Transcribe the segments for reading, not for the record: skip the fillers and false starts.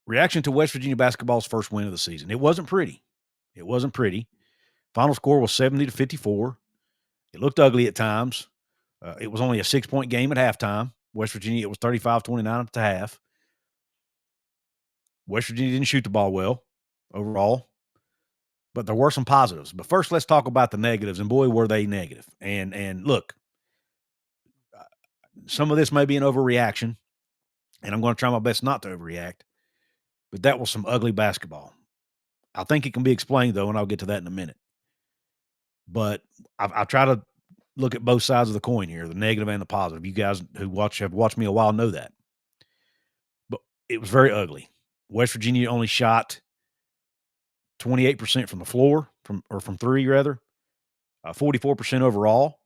reaction to West Virginia basketball's first win of the season. It wasn't pretty. It wasn't pretty. Final score was 70-54. It looked ugly at times. It was only a 6-point game at halftime. West Virginia, it was 35-29 at the half. West Virginia didn't shoot the ball well overall, but there were some positives. But first, let's talk about the negatives, and boy, were they negative. And look, some of this may be an overreaction, and I'm going to try my best not to overreact, but that was some ugly basketball. I think it can be explained, though, and I'll get to that in a minute. But I try to look at both sides of the coin here, the negative and the positive. You guys who have watched me a while know that. But it was very ugly. West Virginia only shot 28% from the floor, from three, rather. 44% overall.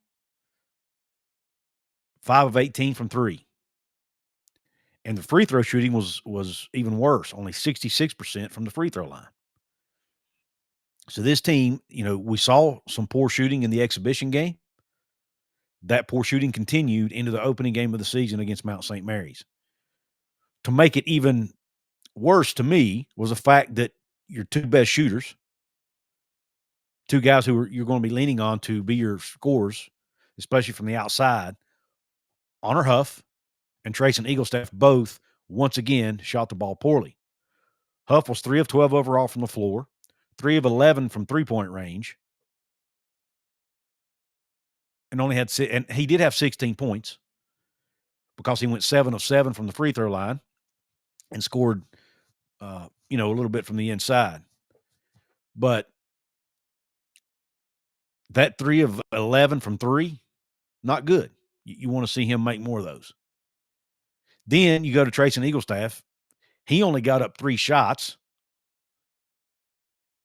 5 of 18 from three. And the free throw shooting was even worse, only 66% from the free throw line. So this team, we saw some poor shooting in the exhibition game. That poor shooting continued into the opening game of the season against Mount St. Mary's. To make it even worse to me was the fact that your two best shooters, two guys who you're going to be leaning on to be your scorers, especially from the outside, Honor Huff and Trayson Eaglestaff both, once again, shot the ball poorly. Huff was 3 of 12 overall from the floor, 3 of 11 from three-point range, and he did have 16 points because he went 7 of 7 from the free throw line and scored, a little bit from the inside. But that 3 of 11 from three, not good. You want to see him make more of those. Then you go to Trayson Eaglestaff. He only got up 3 shots.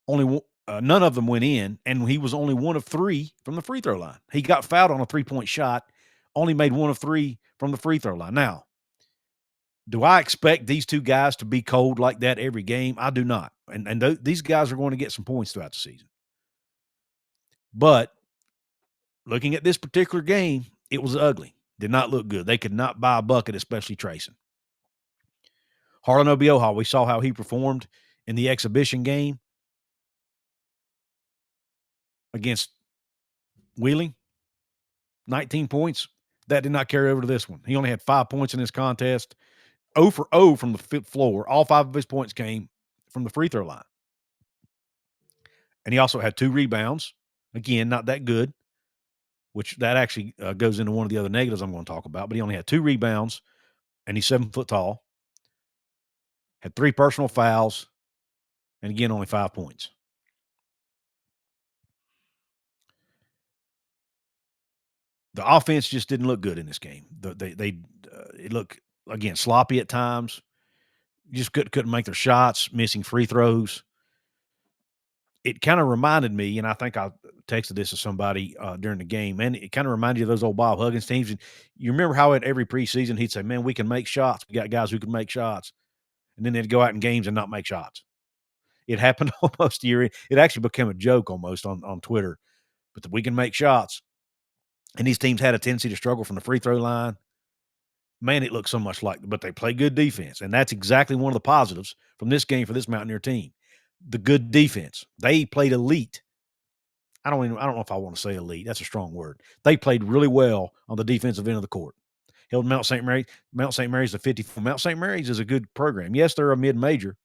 None of them went in, and he was only 1 of 3 from the free throw line. He got fouled on a 3-point shot, only made 1 of 3 from the free throw line. Now, do I expect these two guys to be cold like that every game? I do not. And these guys are going to get some points throughout the season. But looking at this particular game, it was ugly. Did not look good. They could not buy a bucket, especially Trayson. Harlan Obioha, we saw how he performed in the exhibition game against Wheeling. 19 points. That did not carry over to this one. He only had 5 points in this contest. 0 for 0 from the floor. All 5 of his points came from the free throw line. And he also had 2 rebounds. Again, not that good, which that actually goes into one of the other negatives I'm going to talk about. But he only had 2 rebounds, and he's 7 foot tall. Had 3 personal fouls, and again, only 5 points. The offense just didn't look good in this game. It looked, again, sloppy at times. Just couldn't make their shots, missing free throws. It kind of reminded me, and I think I texted this to somebody during the game, and it kind of reminded you of those old Bob Huggins teams. And you remember how at every preseason he'd say, man, we can make shots. We got guys who can make shots. And then they'd go out in games and not make shots. It happened almost a year. It actually became a joke almost on Twitter. But we can make shots. And these teams had a tendency to struggle from the free throw line. Man, it looked so much like, but they play good defense. And that's exactly one of the positives from this game for this Mountaineer team. The good defense. They played elite. I don't know if I want to say elite. That's a strong word. They played really well on the defensive end of the court. Held Mount St. Mary's to 54. Mount St. Mary's is a good program. Yes, they're a mid-major,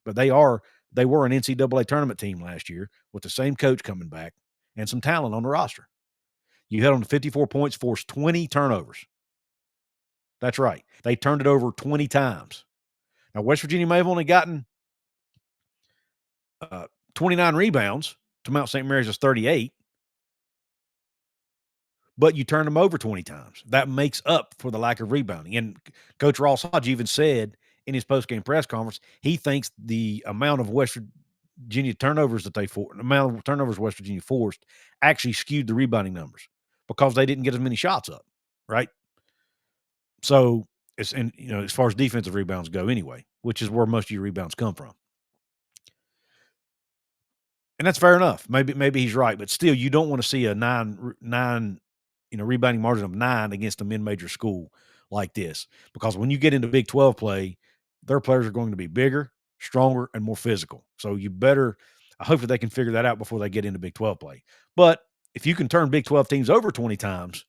but they were an NCAA tournament team last year with the same coach coming back and some talent on the roster. You held them to 54 points, forced 20 turnovers. That's right. They turned it over 20 times. Now, West Virginia may have only gotten 29 rebounds to Mount St. Mary's 38, but you turned them over 20 times. That makes up for the lack of rebounding. And Coach Ross Hodge even said in his post-game press conference, he thinks the amount of West Virginia turnovers West Virginia forced actually skewed the rebounding numbers because they didn't get as many shots up, right? So, as far as defensive rebounds go anyway, which is where most of your rebounds come from. And that's fair enough. Maybe he's right, but still, you don't want to see a nine rebounding margin of 9 against a mid-major school like this, because when you get into Big 12 play, their players are going to be bigger. stronger, and more physical. So you better hopefully they can figure that out before they get into Big 12 play. But if you can turn Big 12 teams over 20 times,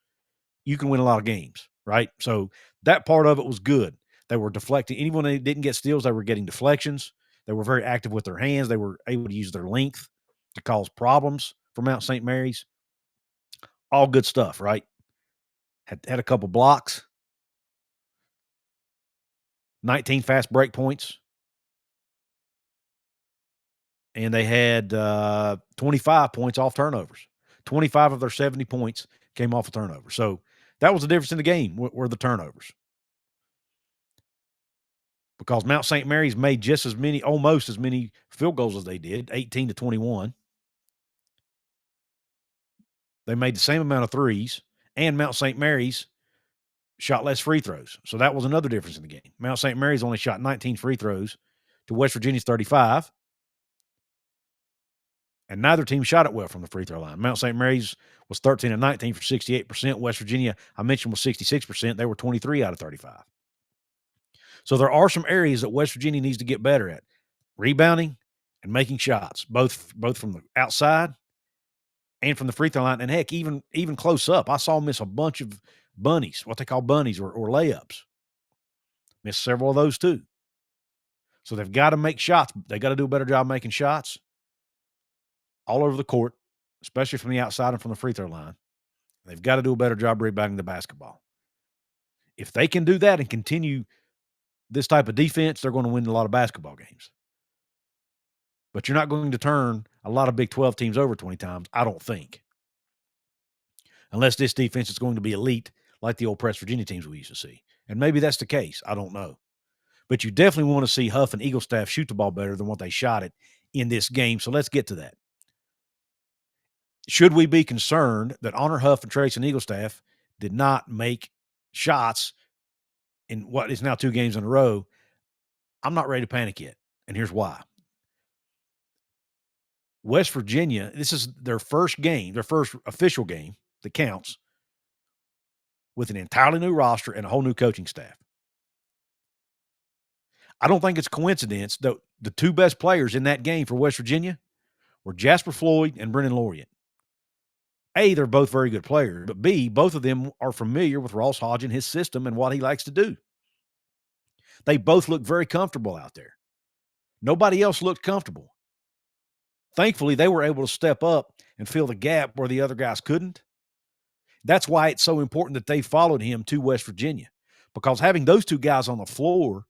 you can win a lot of games, right? So that part of it was good. They were deflecting. Anyone that didn't get steals, they were getting deflections. They were very active with their hands. They were able to use their length to cause problems for Mount St. Mary's. All good stuff, right? Had a couple blocks, 19 fast break points, and they had 25 points off turnovers. 25 of their 70 points came off a turnover. So that was the difference in the game were the turnovers. Because Mount St. Mary's made just as many, almost as many field goals as they did, 18 to 21. They made the same amount of threes, and Mount St. Mary's shot less free throws. So that was another difference in the game. Mount St. Mary's only shot 19 free throws to West Virginia's 35. And neither team shot it well from the free throw line. Mount St. Mary's was 13 and 19 for 68%. West Virginia, I mentioned, was 66%. They were 23 out of 35. So there are some areas that West Virginia needs to get better at. Rebounding and making shots, both from the outside and from the free throw line. And heck, even close up. I saw them miss a bunch of bunnies, what they call bunnies or layups. Missed several of those too. So they've got to make shots. They got to do a better job making shots all over the court, especially from the outside and from the free throw line. They've got to do a better job rebounding the basketball. If they can do that and continue this type of defense, they're going to win a lot of basketball games. But you're not going to turn a lot of Big 12 teams over 20 times, I don't think. Unless this defense is going to be elite like the old West Virginia teams we used to see. And maybe that's the case. I don't know. But you definitely want to see Huff and Eagle staff shoot the ball better than what they shot it in this game. So let's get to that. Should we be concerned that Honor Huff and Trace and Eagle staff did not make shots in what is now 2 games in a row? I'm not ready to panic yet. And here's why. West Virginia, this is their first game, their first official game that counts with an entirely new roster and a whole new coaching staff. I don't think it's a coincidence that the 2 best players in that game for West Virginia were Jasper Floyd and Brennan Laureate. A, they're both very good players, but B, both of them are familiar with Ross Hodge and his system and what he likes to do. They both look very comfortable out there. Nobody else looked comfortable. Thankfully, they were able to step up and fill the gap where the other guys couldn't. That's why it's so important that they followed him to West Virginia, because having those 2 guys on the floor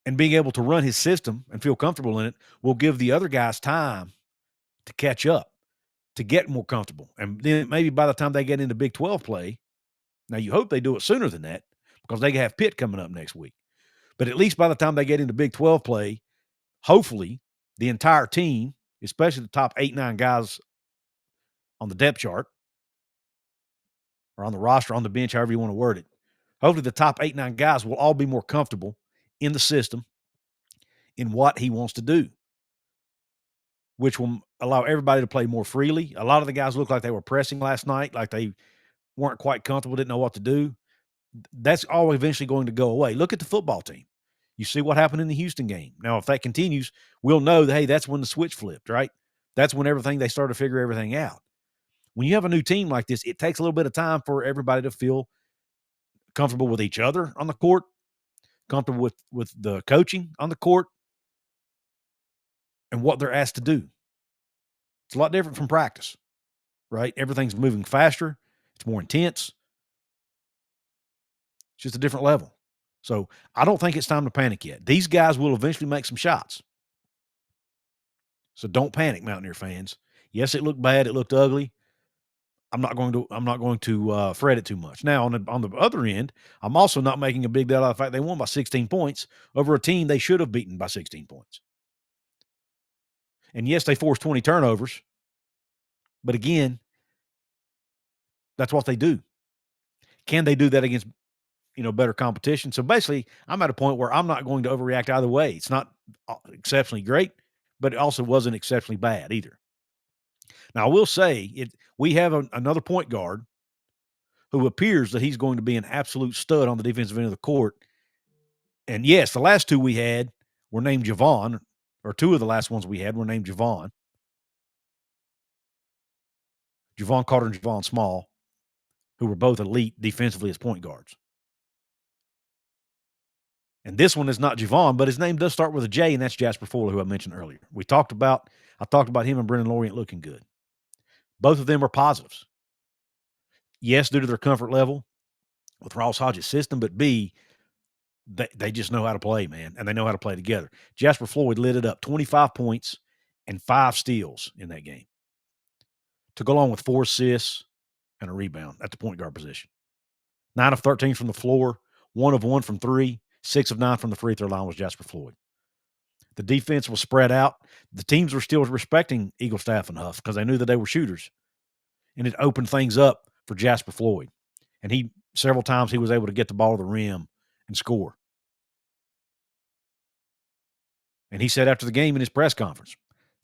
and being able to run his system and feel comfortable in it will give the other guys time to catch up, to get more comfortable. And then maybe by the time they get into Big 12 play, now you hope they do it sooner than that because they have Pitt coming up next week. But at least by the time they get into Big 12 play, hopefully the entire team, especially the top 8, 9 guys on the depth chart or on the roster, on the bench, however you want to word it, hopefully the top 8, 9 guys will all be more comfortable in the system, in what he wants to do, which will allow everybody to play more freely. A lot of the guys looked like they were pressing last night, like they weren't quite comfortable, didn't know what to do. That's all eventually going to go away. Look at the football team. You see what happened in the Houston game. Now, if that continues, we'll know that, hey, that's when the switch flipped, right? That's when they started to figure everything out. When you have a new team like this, it takes a little bit of time for everybody to feel comfortable with each other on the court, comfortable with the coaching on the court, and what they're asked to do. It's a lot different from practice, right? Everything's moving faster. It's more intense. It's just a different level. So I don't think it's time to panic yet. These guys will eventually make some shots. So don't panic, Mountaineer fans. Yes, it looked bad. It looked ugly. I'm not going to fret it too much. Now, on the other end, I'm also not making a big deal out of the fact they won by 16 points over a team they should have beaten by 16 points. And yes, they forced 20 turnovers. But again, that's what they do. Can they do that against, better competition? So basically, I'm at a point where I'm not going to overreact either way. It's not exceptionally great, but it also wasn't exceptionally bad either. Now, I will say we have another point guard who appears that he's going to be an absolute stud on the defensive end of the court, And yes, the last two we had were named Javon, or two of the last ones we had were named Javon. Javon Carter and Javon Small, who were both elite defensively as point guards. And this one is not Javon, but his name does start with a J, and that's Jasper Floyd, who I mentioned earlier. I talked about him and Brennan Lorient looking good. Both of them are positives. Yes, due to their comfort level with Ross Hodge's system, but B, they just know how to play, man, and they know how to play together. Jasper Floyd lit it up, 25 points and 5 steals in that game, to go along with 4 assists and a rebound at the point guard position. 9 of 13 from the floor, 1 of 1 from 3, 6 of 9 from the free throw line was Jasper Floyd. The defense was spread out. The teams were still respecting Eagle Staff and Huff because they knew that they were shooters, and it opened things up for Jasper Floyd. And several times he was able to get the ball to the rim and score. And he said after the game in his press conference,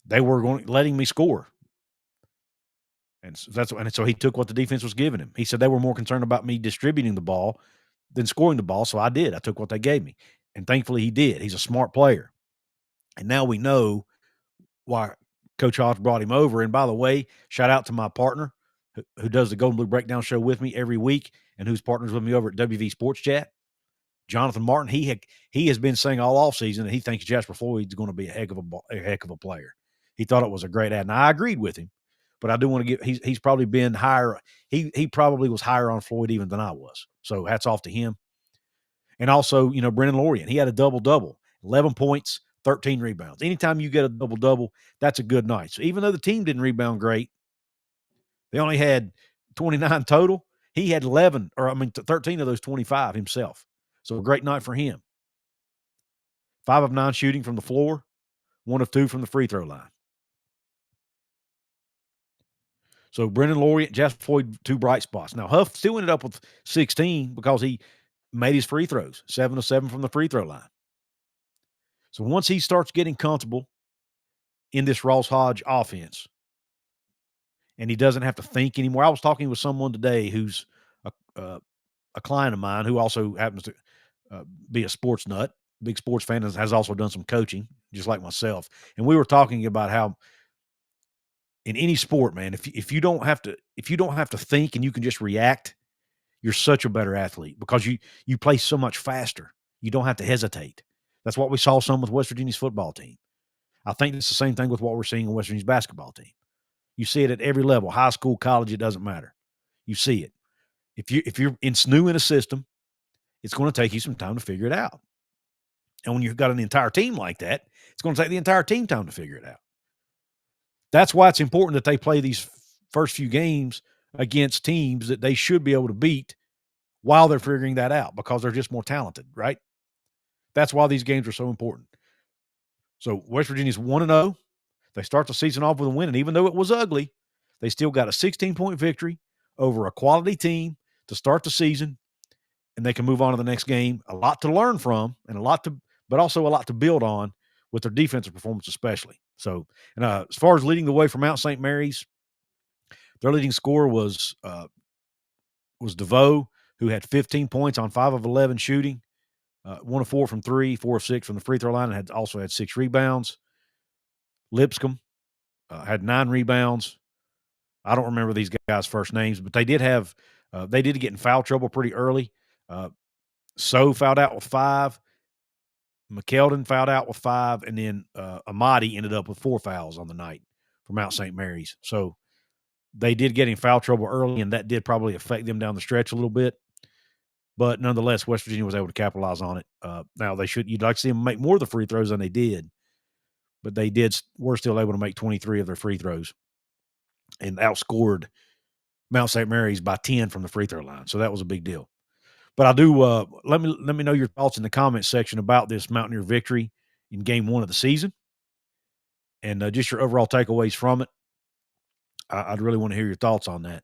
they were letting me score. And so he took what the defense was giving him. He said they were more concerned about me distributing the ball than scoring the ball, so I did. I took what they gave me. And thankfully he did. He's a smart player. And now we know why Coach Hodge brought him over. And by the way, shout out to my partner who does the Golden Blue Breakdown show with me every week and who's partners with me over at WV Sports Chat, Jonathan Martin. He has been saying all offseason that he thinks Jasper Floyd's going to be a heck of a player. He thought it was a great ad. And I agreed with him, but I do want to he's probably been higher. He probably was higher on Floyd even than I was. So hats off to him. And also, Brennan Lorient, he had a double-double, 11 points, 13 rebounds. Anytime you get a double-double, that's a good night. So even though the team didn't rebound great, they only had 29 total. He had 13 of those 25 himself. So a great night for him. 5 of 9 shooting from the floor, 1 of 2 from the free throw line. So Brennan Lorient, Jasper Floyd, 2 bright spots. Now Huff still ended up with 16 because he made his free throws, 7 of 7 from the free throw line. So once he starts getting comfortable in this Ross Hodge offense, and he doesn't have to think anymore. I was talking with someone today who's a client of mine who also happens to be a sports nut, big sports fan, and has also done some coaching, just like myself. And we were talking about how in any sport, man, if you don't have to think and you can just react, you're such a better athlete because you play so much faster. You don't have to hesitate. That's what we saw some with West Virginia's football team. I think it's the same thing with what we're seeing in West Virginia's basketball team. You see it at every level, high school, college, it doesn't matter. You see it. If you're new in a system, it's going to take you some time to figure it out. And when you've got an entire team like that, it's going to take the entire team time to figure it out. That's why it's important that they play these first few games against teams that they should be able to beat while they're figuring that out because they're just more talented, right? That's why these games are so important. So West Virginia's 1-0. They start the season off with a win, and even though it was ugly, they still got a 16-point victory over a quality team to start the season, and they can move on to the next game. A lot to learn from, and but also a lot to build on with their defensive performance, especially. So, and as far as leading the way for Mount St. Mary's, their leading scorer was DeVoe, who had 15 points on 5 of 11 shooting, 1 of 4 from 3, 4 of 6 from the free throw line, and also had 6 rebounds. Lipscomb had 9 rebounds. I don't remember these guys' first names, but they did get in foul trouble pretty early. So fouled out with 5. McKeldin fouled out with 5, and then Amadi ended up with 4 fouls on the night for Mount St. Mary's. So they did get in foul trouble early, and that did probably affect them down the stretch a little bit. But nonetheless, West Virginia was able to capitalize on it. Now you'd like to see them make more of the free throws than they did, but were still able to make 23 of their free throws and outscored Mount St. Mary's by 10 from the free throw line. So that was a big deal. But I do let me know your thoughts in the comments section about this Mountaineer victory in game 1 of the season, and just your overall takeaways from it. I'd really want to hear your thoughts on that.